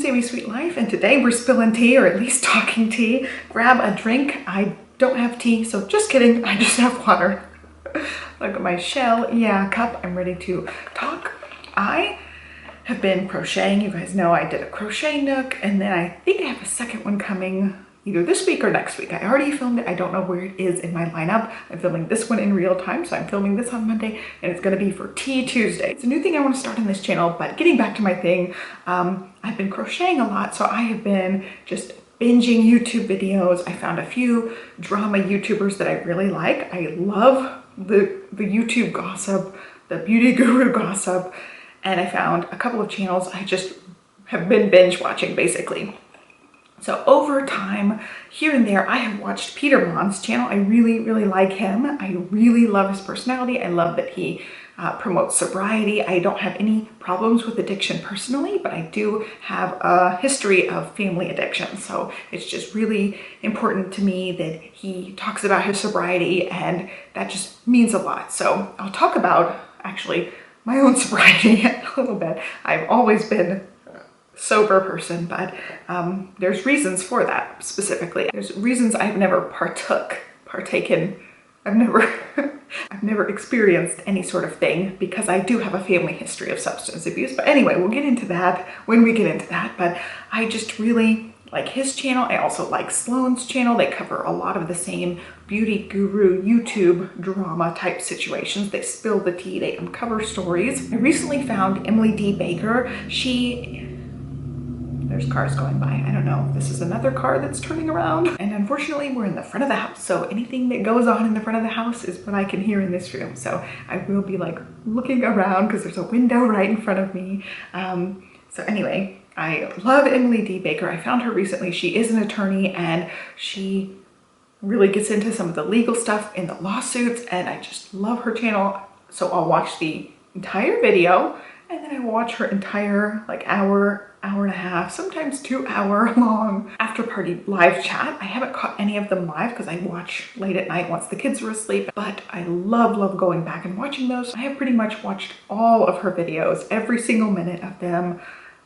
Sami Sweet Life, and today we're spilling tea, or at least talking tea. Grab a drink. I don't have tea, so just kidding, I just have water. Look at my shell, yeah, cup. I'm ready to talk. I have been crocheting. You guys know I did a crochet nook, and then I think I have a second one coming either this week or next week. I already filmed it. I don't know where it is in my lineup. I'm filming this one in real time, so I'm filming this on Monday, and it's gonna be for Tea Tuesday. It's a new thing I want to start on this channel, but getting back to my thing, I've been crocheting a lot, so I have been just binging YouTube videos. I found a few drama YouTubers that I really like. I love the YouTube gossip, the beauty guru gossip, and I found a couple of channels I just have been binge watching basically. So over time, here and there, I have watched Peter Mon's channel. I really, really like him. I really love his personality. I love that he promotes sobriety. I don't have any problems with addiction personally, but I do have a history of family addiction. So it's just really important to me that he talks about his sobriety, and that just means a lot. So I'll talk about actually my own sobriety a little bit. I've always been sober person, but there's reasons for that specifically. There's reasons I've never partaken. I've never experienced any sort of thing because I do have a family history of substance abuse. But anyway, we'll get into that when we get into that. But I just really like his channel. I also like Sloan's channel. They cover a lot of the same beauty guru YouTube drama type situations. They spill the tea, they uncover stories. I recently found Emily D. Baker. There's cars going by. I don't know. This is another car that's turning around. And unfortunately, we're in the front of the house. So anything that goes on in the front of the house is what I can hear in this room. So I will be like looking around because there's a window right in front of me. So anyway, I love Emily D. Baker. I found her recently. She is an attorney and she really gets into some of the legal stuff in the lawsuits. And I just love her channel. So I'll watch the entire video and then I watch her entire like hour and a half, sometimes 2 hour long after party live chat. I haven't caught any of them live because I watch late at night once the kids are asleep, but I love going back and watching those. I have pretty much watched all of her videos, every single minute of them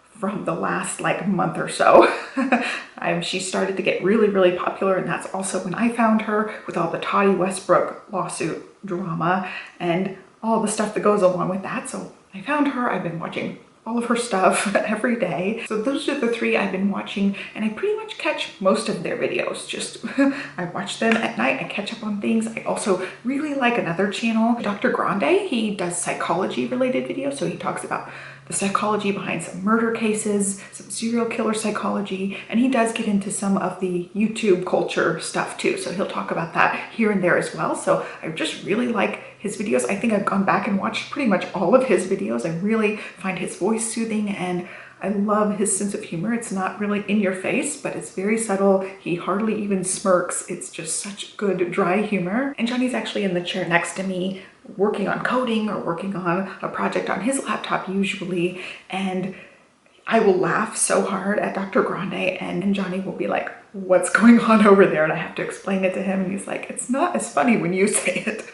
from the last like month or so. She started to get really popular, and that's also when I found her with all the Tati Westbrook lawsuit drama and all the stuff that goes along with that. So I found her. I've been watching all of her stuff every day. So those are the three I've been watching, and I pretty much catch most of their videos. Just I watch them at night. I catch up on things. I also really like another channel, Dr. Grande. He does psychology related videos. So he talks about the psychology behind some murder cases, some serial killer psychology, and he does get into some of the YouTube culture stuff too. So he'll talk about that here and there as well. So I just really like his videos. I think I've gone back and watched pretty much all of his videos. I really find his voice soothing, and I love his sense of humor. It's not really in your face, but it's very subtle. He hardly even smirks. It's just such good dry humor. And Johnny's actually in the chair next to me working on coding or working on a project on his laptop usually, and I will laugh so hard at Dr. Grande, and Johnny will be like, what's going on over there? And I have to explain it to him, and he's like, it's not as funny when you say it.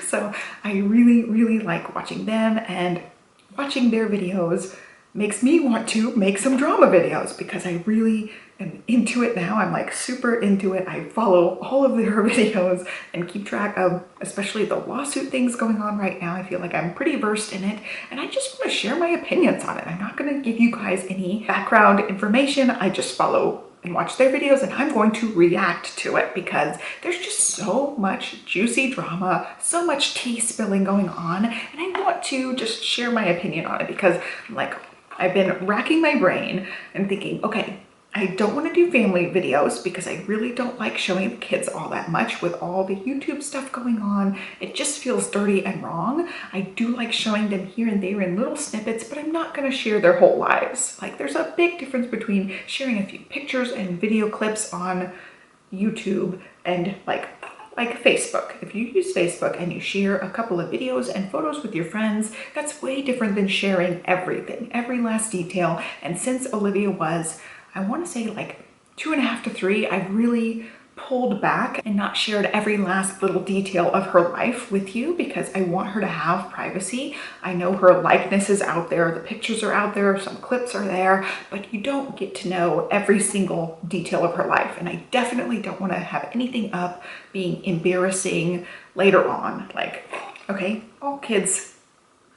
So I really like watching them, and watching their videos makes me want to make some drama videos because I really am into it now. I'm like super into it. I follow all of their videos and keep track of especially the lawsuit things going on right now. I feel like I'm pretty versed in it, and I just want to share my opinions on it. I'm not going to give you guys any background information. I just follow and watch their videos, and I'm going to react to it because there's just so much juicy drama, so much tea spilling going on, and I want to just share my opinion on it because like I've been racking my brain and thinking, okay, I don't want to do family videos because I really don't like showing the kids all that much with all the YouTube stuff going on. It just feels dirty and wrong. I do like showing them here and there in little snippets, but I'm not going to share their whole lives. Like there's a big difference between sharing a few pictures and video clips on YouTube and like Facebook. If you use Facebook and you share a couple of videos and photos with your friends, that's way different than sharing everything, every last detail. And since Olivia was, I want to say like 2.5 to 3, I've really pulled back and not shared every last little detail of her life with you because I want her to have privacy. I know her likeness is out there, the pictures are out there, some clips are there, but you don't get to know every single detail of her life. And I definitely don't want to have anything up being embarrassing later on. Like, okay, all kids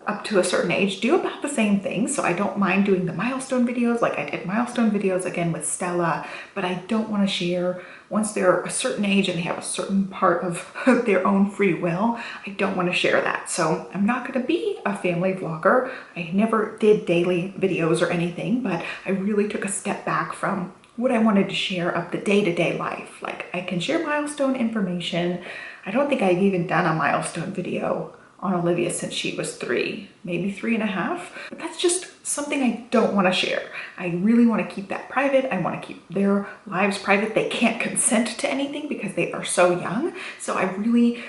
up to a certain age do about the same thing. So I don't mind doing the milestone videos, like I did milestone videos again with Stella, but I don't want to share once they're a certain age and they have a certain part of their own free will. I don't want to share that. So I'm not going to be a family vlogger. I never did daily videos or anything, but I really took a step back from what I wanted to share of the day-to-day life. Like I can share milestone information. I don't think I've even done a milestone video on Olivia since she was 3, maybe 3.5, but that's just something I don't want to share. I really want to keep that private. I want to keep their lives private. They can't consent to anything because they are so young. So I really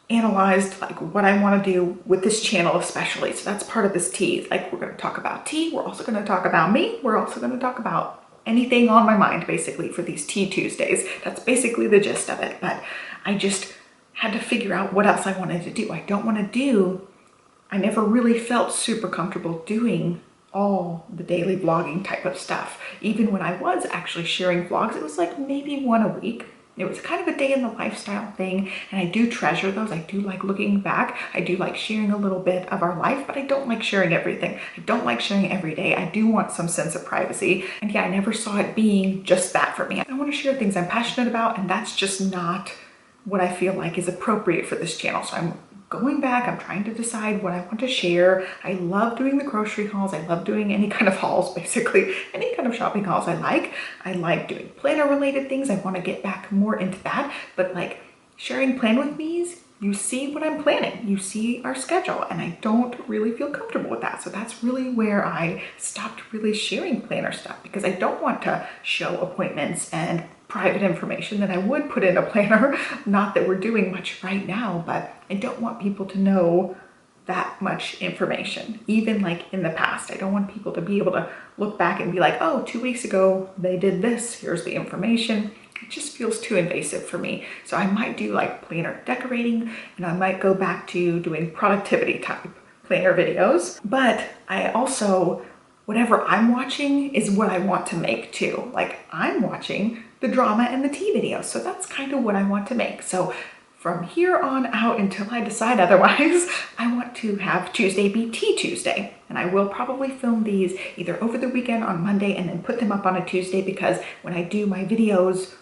analyzed like what I want to do with this channel especially. So that's part of this tea. Like we're going to talk about tea. We're also going to talk about me. We're also going to talk about anything on my mind basically for these Tea Tuesdays. That's basically the gist of it. But I just had to figure out what else I wanted to do. I never really felt super comfortable doing all the daily vlogging type of stuff. Even when I was actually sharing vlogs, it was like maybe one a week. It was kind of a day in the lifestyle thing, and I do treasure those. I do like looking back. I do like sharing a little bit of our life, but I don't like sharing everything. I don't like sharing every day. I do want some sense of privacy. And yeah, I never saw it being just that for me. I want to share things I'm passionate about, and that's just not what I feel like is appropriate for this channel. So I'm going back, I'm trying to decide what I want to share. I love doing the grocery hauls. I love doing any kind of hauls, basically any kind of shopping hauls I like. I like doing planner related things. I want to get back more into that, but like sharing plan with me's, you see what I'm planning, you see our schedule, and I don't really feel comfortable with that. So that's really where I stopped really sharing planner stuff because I don't want to show appointments and private information that I would put in a planner. Not that we're doing much right now, but I don't want people to know that much information. Even like in the past, I don't want people to be able to look back and be like, oh, 2 weeks ago they did this, here's the information. It just feels too invasive for me. So I might do like planner decorating, and I might go back to doing productivity type planner videos. But I also, whatever I'm watching is what I want to make too. Like I'm watching the drama and the tea videos. So that's kind of what I want to make. So from here on out until I decide otherwise, I want to have Tuesday be Tea Tuesday. And I will probably film these either over the weekend on Monday and then put them up on a Tuesday, because when I do my videos,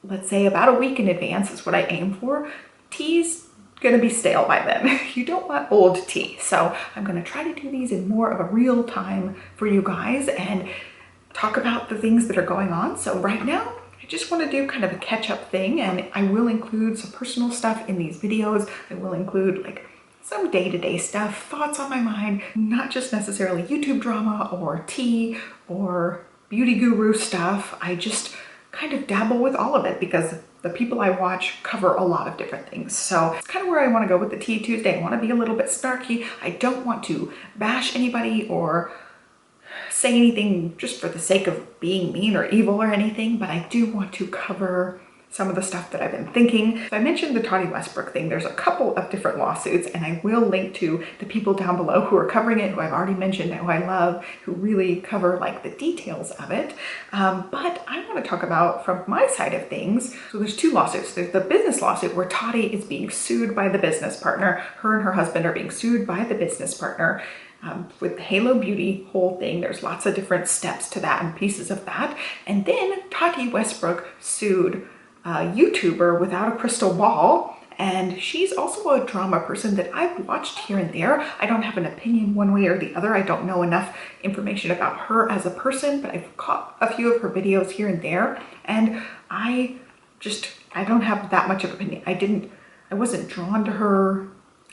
let's say about a week in advance is what I aim for, tea's gonna be stale by then. You don't want old tea. So I'm gonna try to do these in more of a real time for you guys and talk about the things that are going on. So right now, I just want to do kind of a catch-up thing, and I will include some personal stuff in these videos. I will include like some day-to-day stuff, thoughts on my mind, not just necessarily YouTube drama or tea or beauty guru stuff. I just kind of dabble with all of it because the people I watch cover a lot of different things. So it's kind of where I want to go with the Tea Tuesday. I want to be a little bit snarky. I don't want to bash anybody or say anything just for the sake of being mean or evil or anything, but I do want to cover some of the stuff that I've been thinking. So I mentioned the Tati Westbrook thing. There's a couple of different lawsuits, and I will link to the people down below who are covering it, who I've already mentioned, who I love, who really cover like the details of it. But I want to talk about from my side of things. So there's 2 lawsuits. There's the business lawsuit where Tati is being sued by the business partner. Her and her husband are being sued by the business partner. With the Halo Beauty whole thing, there's lots of different steps to that and pieces of that. And then Tati Westbrook sued a YouTuber without a crystal ball, and she's also a drama person that I've watched here and there. I don't have an opinion one way or the other. I don't know enough information about her as a person, but I've caught a few of her videos here and there, and I don't have that much of an opinion. I wasn't drawn to her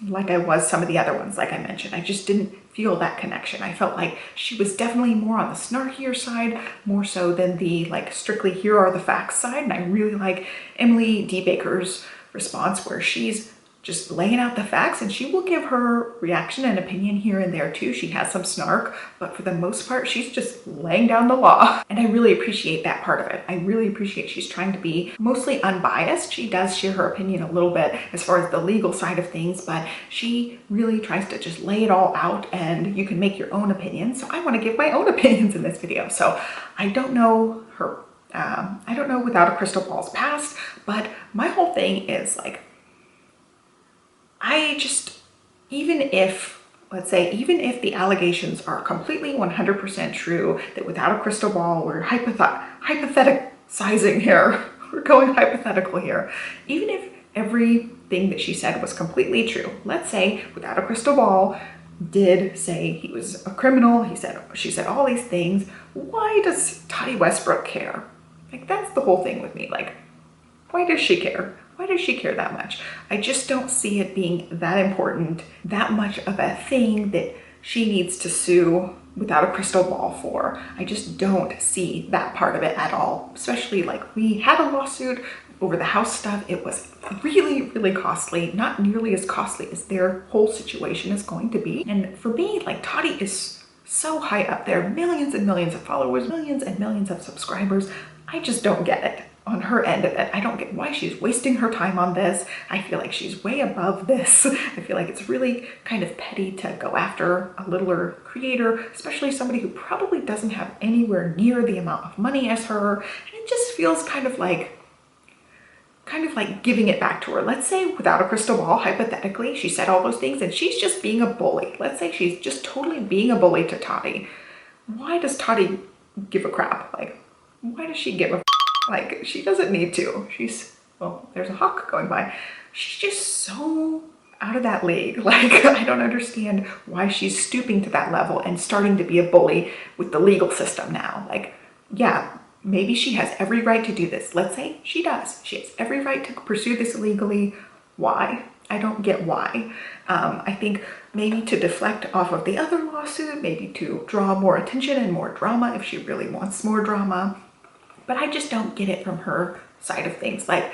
like I was some of the other ones, like I mentioned. I just didn't feel that connection. I felt like she was definitely more on the snarkier side, more so than the like strictly here are the facts side. And I really like Emily D. Baker's response where she's just laying out the facts, and she will give her reaction and opinion here and there too. She has some snark, but for the most part, she's just laying down the law. And I really appreciate that part of it. I really appreciate she's trying to be mostly unbiased. She does share her opinion a little bit as far as the legal side of things, but she really tries to just lay it all out and you can make your own opinion. So I want to give my own opinions in this video. So I don't know her, I don't know Without a Crystal Ball's past, but my whole thing is like, I just, even if, let's say, even if the allegations are completely 100% true, that Without a Crystal Ball, we're hypotheticizing here, we're going hypothetical here, even if everything that she said was completely true, let's say Without a Crystal Ball did say he was a criminal, she said all these things, why does Tati Westbrook care? Like, that's the whole thing with me. Like, why does she care? Why does she care that much? I just don't see it being that important, that much of a thing that she needs to sue Without a Crystal Ball for. I just don't see that part of it at all. Especially like, we had a lawsuit over the house stuff. It was really, really costly, not nearly as costly as their whole situation is going to be. And for me, like, Tati is so high up there, millions and millions of followers, millions and millions of subscribers. I just don't get it. On her end of it, I don't get why she's wasting her time on this. I feel like she's way above this. I feel like it's really kind of petty to go after a littler creator, especially somebody who probably doesn't have anywhere near the amount of money as her. And it just feels kind of like giving it back to her. Let's say Without a Crystal Ball, hypothetically, she said all those things and she's just being a bully. Let's say she's just totally being a bully to Tati. Why does Tati give a crap? Like, why does she give a like, she doesn't need to. She's, well, there's a hawk going by. She's just so out of that league. Like, I don't understand why she's stooping to that level and starting to be a bully with the legal system now. Like, yeah, maybe she has every right to do this. Let's say she does. She has every right to pursue this illegally. Why? I don't get why. I think maybe to deflect off of the other lawsuit, maybe to draw more attention and more drama if she really wants more drama. But I just don't get it from her side of things. Like,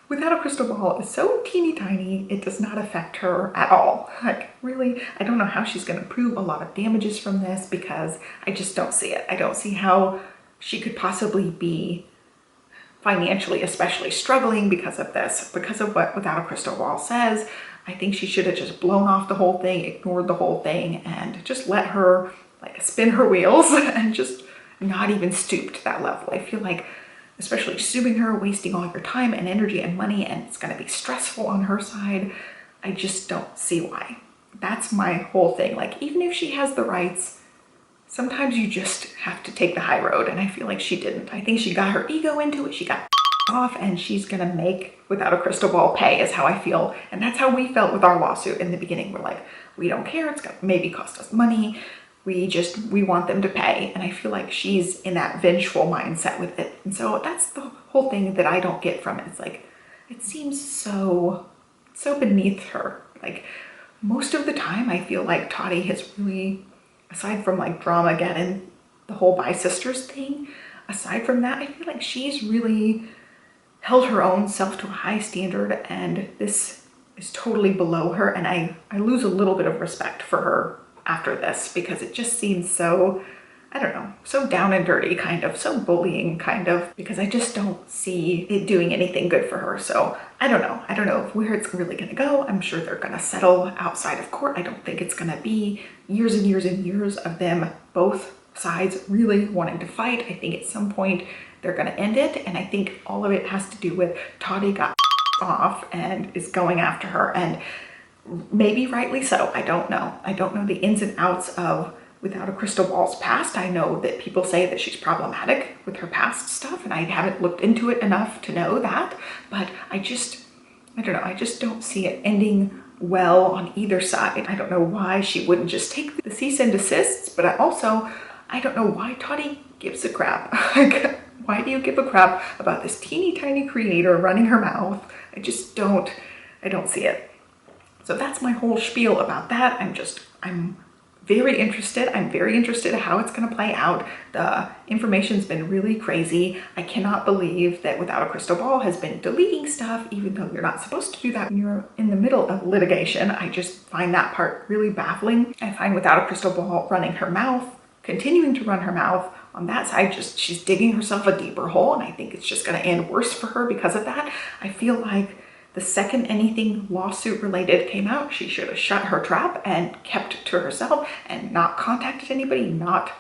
Without a Crystal Ball is so teeny tiny, it does not affect her at all. Like, really, I don't know how she's going to prove a lot of damages from this because I just don't see it. I don't see how she could possibly be financially especially struggling because of this, because of what Without a Crystal Ball says. I think she should have just blown off the whole thing, ignored the whole thing, and just let her like spin her wheels and just not even stoop to that level. I feel like, especially suing her, wasting all your time and energy and money, and it's going to be stressful on her side. I just don't see why. That's my whole thing. Like, even if she has the rights, sometimes you just have to take the high road, and I feel like she didn't. I think she got her ego into it, she got off, and she's gonna make Without a Crystal Ball pay, is how I feel. And that's how we felt with our lawsuit in the beginning. We're like, we don't care, it's gonna maybe cost us money. We want them to pay. And I feel like she's in that vengeful mindset with it. And so that's the whole thing that I don't get from it. It's like, it seems so beneath her. Like, most of the time I feel like Tati has really, aside from like Dramageddon, the whole Bi Sisters thing, aside from that, I feel like she's really held her own self to a high standard, and this is totally below her. And I lose a little bit of respect for her after this, because it just seems so, I don't know, so down and dirty kind of, so bullying kind of, because I just don't see it doing anything good for her. So I don't know where it's really gonna go. I'm sure they're gonna settle outside of court. I don't think it's gonna be years and years and years of them, both sides really wanting to fight. I think at some point they're gonna end it, and I think all of it has to do with Tati got off and is going after her, and maybe rightly so. I don't know. I don't know the ins and outs of Without a Crystal Ball's past. I know that people say that she's problematic with her past stuff, and I haven't looked into it enough to know that, but I don't know. I just don't see it ending well on either side. I don't know why she wouldn't just take the cease and desists, but I don't know why Tati gives a crap. Like, why do you give a crap about this teeny tiny creator running her mouth? I don't see it. So that's my whole spiel about that. I'm very interested. I'm very interested in how it's going to play out. The information's been really crazy. I cannot believe that Without a Crystal Ball has been deleting stuff, even though you're not supposed to do that when you're in the middle of litigation. I just find that part really baffling. I find Without a Crystal Ball running her mouth, continuing to run her mouth on that side, she's digging herself a deeper hole, and I think it's just going to end worse for her because of that. I feel like the second anything lawsuit related came out, she should have shut her trap and kept to herself and not contacted anybody, not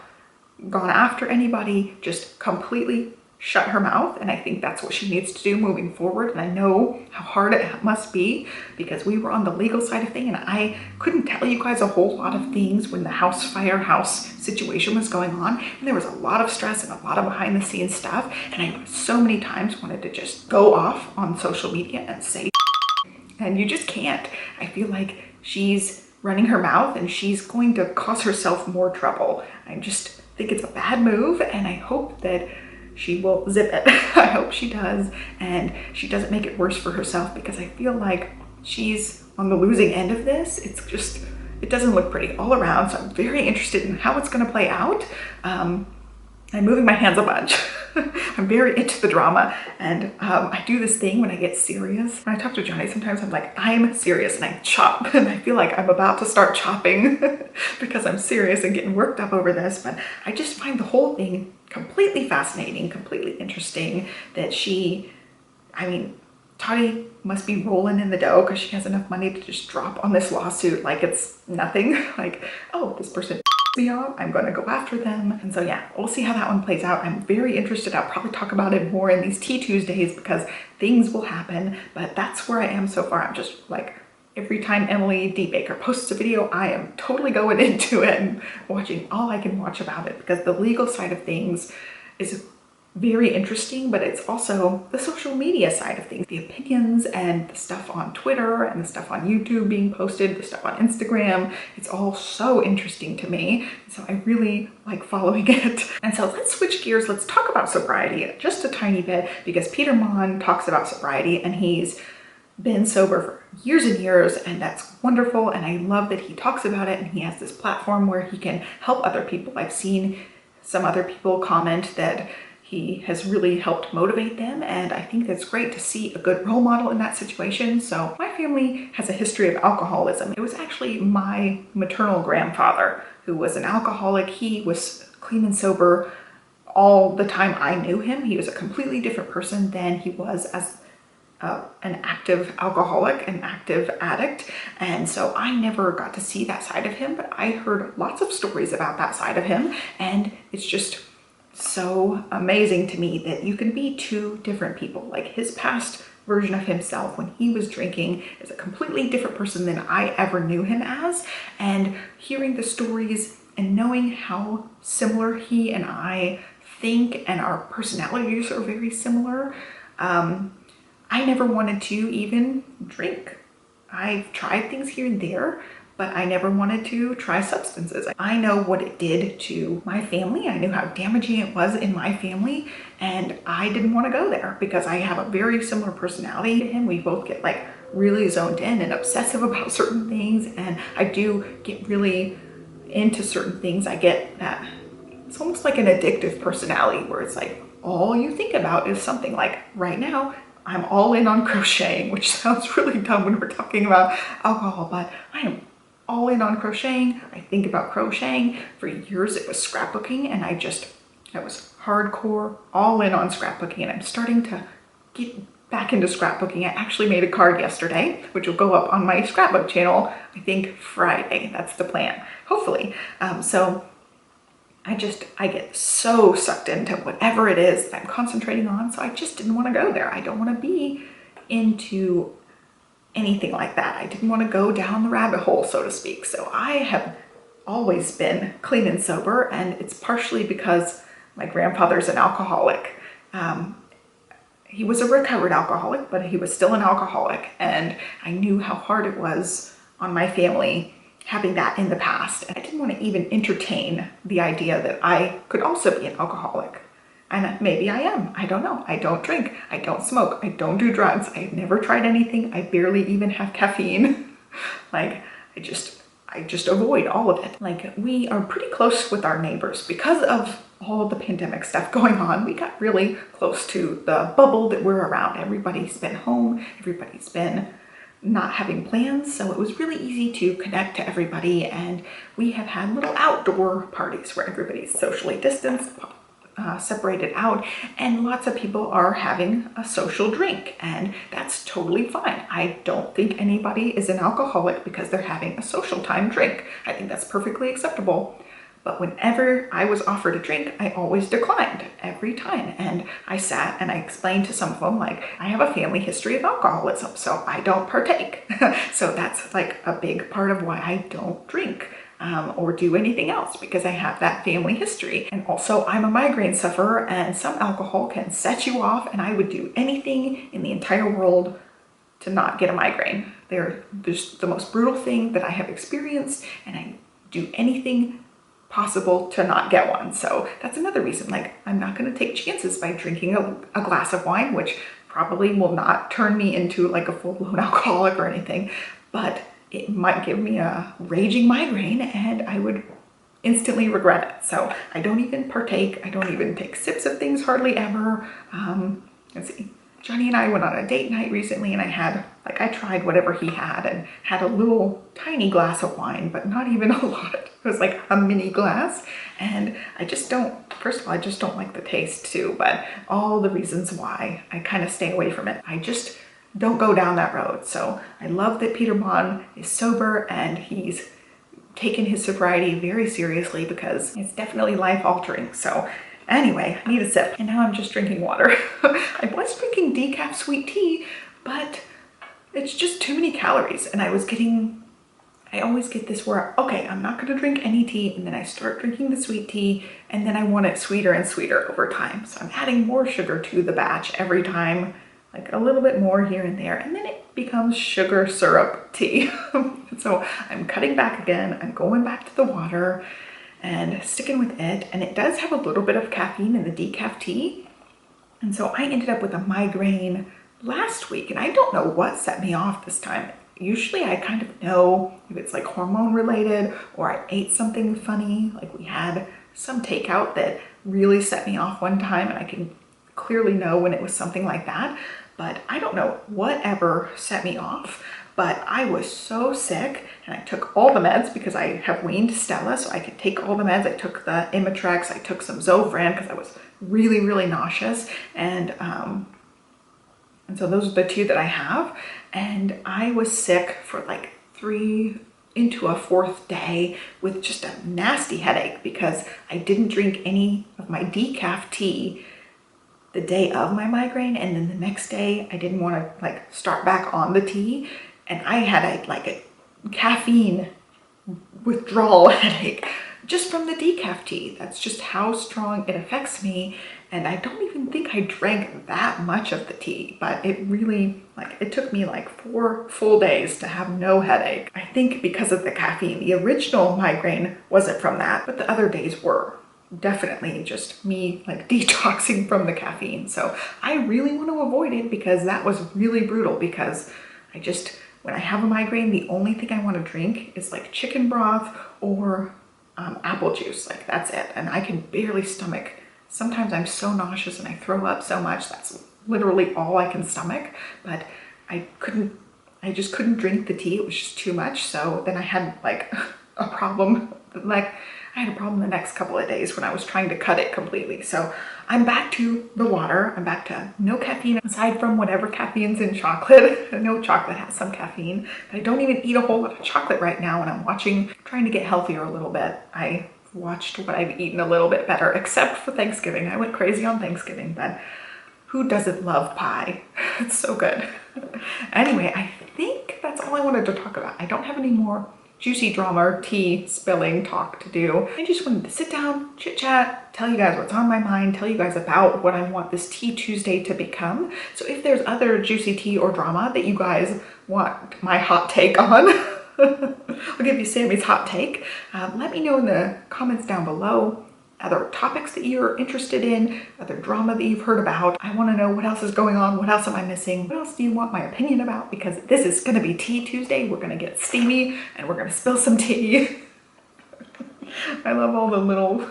gone after anybody, just completely shut her mouth. And I think that's what she needs to do moving forward. And I know how hard it must be because we were on the legal side of things, and I couldn't tell you guys a whole lot of things when the house situation was going on. And there was a lot of stress and a lot of behind the scenes stuff. And I so many times wanted to just go off on social media and say, and you just can't. I feel like she's running her mouth and she's going to cause herself more trouble. I just think it's a bad move, and I hope that she will zip it. I hope she does, and she doesn't make it worse for herself, because I feel like she's on the losing end of this. It's just, it doesn't look pretty all around. So I'm very interested in how it's going to play out. I'm moving my hands a bunch. I'm very into the drama, and I do this thing when I get serious. When I talk to Johnny, sometimes I'm like, I'm serious, and I chop, and I feel like I'm about to start chopping because I'm serious and getting worked up over this. But I just find the whole thing completely fascinating, completely interesting, that Tati must be rolling in the dough because she has enough money to just drop on this lawsuit like it's nothing. Like, oh, this person me off, I'm going to go after them. And so yeah, we'll see how that one plays out. I'm very interested. I'll probably talk about it more in these Tea Tuesdays because things will happen, but that's where I am so far. I'm just like, every time Emily D. Baker posts a video, I am totally going into it and watching all I can watch about it, because the legal side of things is very interesting, but it's also the social media side of things, the opinions and the stuff on Twitter and the stuff on YouTube being posted, the stuff on Instagram. It's all so interesting to me. So I really like following it. And so let's switch gears. Let's talk about sobriety just a tiny bit, because Peter Mon talks about sobriety and he's been sober for years and years, and that's wonderful. And I love that he talks about it and he has this platform where he can help other people. I've seen some other people comment that he has really helped motivate them, and I think that's great to see a good role model in that situation. So my family has a history of alcoholism. It was actually my maternal grandfather who was an alcoholic. He was clean and sober all the time I knew him. He was a completely different person than he was as an active alcoholic, an active addict. And so I never got to see that side of him, but I heard lots of stories about that side of him, and it's just so amazing to me that you can be two different people. Like, his past version of himself when he was drinking is a completely different person than I ever knew him as. And hearing the stories and knowing how similar he and I think, and our personalities are very similar, I never wanted to even drink. I've tried things here and there, but I never wanted to try substances. I know what it did to my family. I knew how damaging it was in my family, and I didn't want to go there because I have a very similar personality to him. We both get like really zoned in and obsessive about certain things, and I do get really into certain things. I get that, it's almost like an addictive personality where it's like all you think about is something. Like right now, I'm all in on crocheting, which sounds really dumb when we're talking about alcohol, but I am all in on crocheting. I think about crocheting. For years it was scrapbooking, and I was hardcore all in on scrapbooking, and I'm starting to get back into scrapbooking. I actually made a card yesterday, which will go up on my scrapbook channel, I think Friday. That's the plan, hopefully. So I get so sucked into whatever it is that I'm concentrating on. So I just didn't want to go there. I don't want to be into anything like that. I didn't want to go down the rabbit hole, so to speak. So I have always been clean and sober, and it's partially because my grandfather's an alcoholic. He was a recovered alcoholic, but he was still an alcoholic, and I knew how hard it was on my family having that in the past. And I didn't want to even entertain the idea that I could also be an alcoholic. And maybe I am. I don't know. I don't drink. I don't smoke. I don't do drugs. I've never tried anything. I barely even have caffeine. Like, I just avoid all of it. Like, we are pretty close with our neighbors because of all of the pandemic stuff going on. We got really close to the bubble that we're around. Everybody's been home, everybody's been not having plans, so it was really easy to connect to everybody, and we have had little outdoor parties where everybody's socially distanced, separated out, and lots of people are having a social drink, and that's totally fine. I don't think anybody is an alcoholic because they're having a social time drink. I think that's perfectly acceptable. But whenever I was offered a drink, I always declined every time. And I sat and I explained to some of them, like, I have a family history of alcoholism, so I don't partake. So that's like a big part of why I don't drink or do anything else, because I have that family history. And also, I'm a migraine sufferer, and some alcohol can set you off, and I would do anything in the entire world to not get a migraine. They're just the most brutal thing that I have experienced, and I do anything possible to not get one. So that's another reason, like, I'm not going to take chances by drinking a glass of wine, which probably will not turn me into like a full-blown alcoholic or anything, but it might give me a raging migraine and I would instantly regret it. So I don't even partake. I don't even take sips of things hardly ever. Let's see. Johnny and I went on a date night recently, and I tried whatever he had and had a little tiny glass of wine, but not even a lot. It was like a mini glass, and I just don't, first of all, I just don't like the taste too, but all the reasons why I kind of stay away from it. I just don't go down that road. So I love that Peter Bond is sober and he's taken his sobriety very seriously, because it's definitely life altering. So anyway, I need a sip, and now I'm just drinking water. I was drinking decaf sweet tea, but it's just too many calories, and I always get this where, okay, I'm not gonna drink any tea, and then I start drinking the sweet tea, and then I want it sweeter and sweeter over time. So I'm adding more sugar to the batch every time, like a little bit more here and there, and then it becomes sugar syrup tea. So I'm cutting back again, I'm going back to the water, and sticking with it. And it does have a little bit of caffeine in the decaf tea. And so I ended up with a migraine last week, and I don't know what set me off this time. Usually I kind of know if it's like hormone related, or I ate something funny. Like, we had some takeout that really set me off one time, and I can clearly know when it was something like that. But I don't know whatever set me off. But I was so sick, and I took all the meds because I have weaned Stella, so I could take all the meds. I took the Imitrex, I took some Zofran because I was really, really nauseous. And so those are the two that I have. And I was sick for like 3 into a 4th day with just a nasty headache because I didn't drink any of my decaf tea the day of my migraine. And then the next day I didn't want to like start back on the tea. And I had a caffeine withdrawal headache just from the decaf tea. That's just how strong it affects me. And I don't even think I drank that much of the tea, but it really, it took me like 4 full days to have no headache. I think because of the caffeine. The original migraine wasn't from that, but the other days were definitely just me like detoxing from the caffeine. So I really want to avoid it because that was really brutal, because when I have a migraine, the only thing I want to drink is like chicken broth or apple juice. Like, that's it. And I can barely stomach. Sometimes I'm so nauseous and I throw up so much. That's literally all I can stomach. But I just couldn't drink the tea. It was just too much. So then I had like a problem. I had a problem the next couple of days when I was trying to cut it completely. So I'm back to the water. I'm back to no caffeine aside from whatever caffeine's in chocolate. I know chocolate has some caffeine, but I don't even eat a whole lot of chocolate right now. And I'm trying to get healthier a little bit. I watched what I've eaten a little bit better, except for Thanksgiving. I went crazy on Thanksgiving, but who doesn't love pie? It's so good. Anyway, I think that's all I wanted to talk about. I don't have any more juicy drama or tea spilling talk to do. I just wanted to sit down, chit chat, tell you guys what's on my mind, tell you guys about what I want this Tea Tuesday to become. So if there's other juicy tea or drama that you guys want my hot take on, I'll give you Sammy's hot take. Let me know in the comments down below. other topics that you're interested in, other drama that you've heard about. I want to know what else is going on, what else am I missing, what else do you want my opinion about, because this is going to be Tea Tuesday. We're going to get steamy and we're going to spill some tea. I love all the little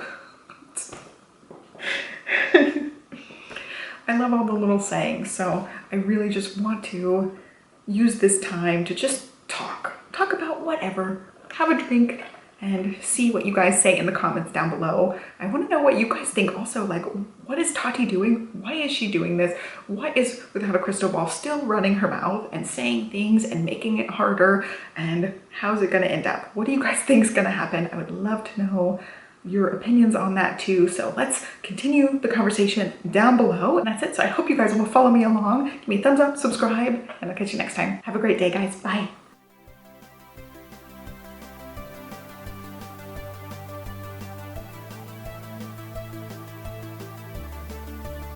I love all the little sayings, so I really just want to use this time to just talk about whatever, have a drink, and see what you guys say in the comments down below. I want to know what you guys think also, like, what is Tati doing? Why is she doing this? Why is Without a Crystal Ball still running her mouth and saying things and making it harder? And how's it going to end up? What do you guys think is going to happen? I would love to know your opinions on that too. So let's continue the conversation down below. And that's it. So I hope you guys will follow me along. Give me a thumbs up, subscribe, and I'll catch you next time. Have a great day, guys. Bye.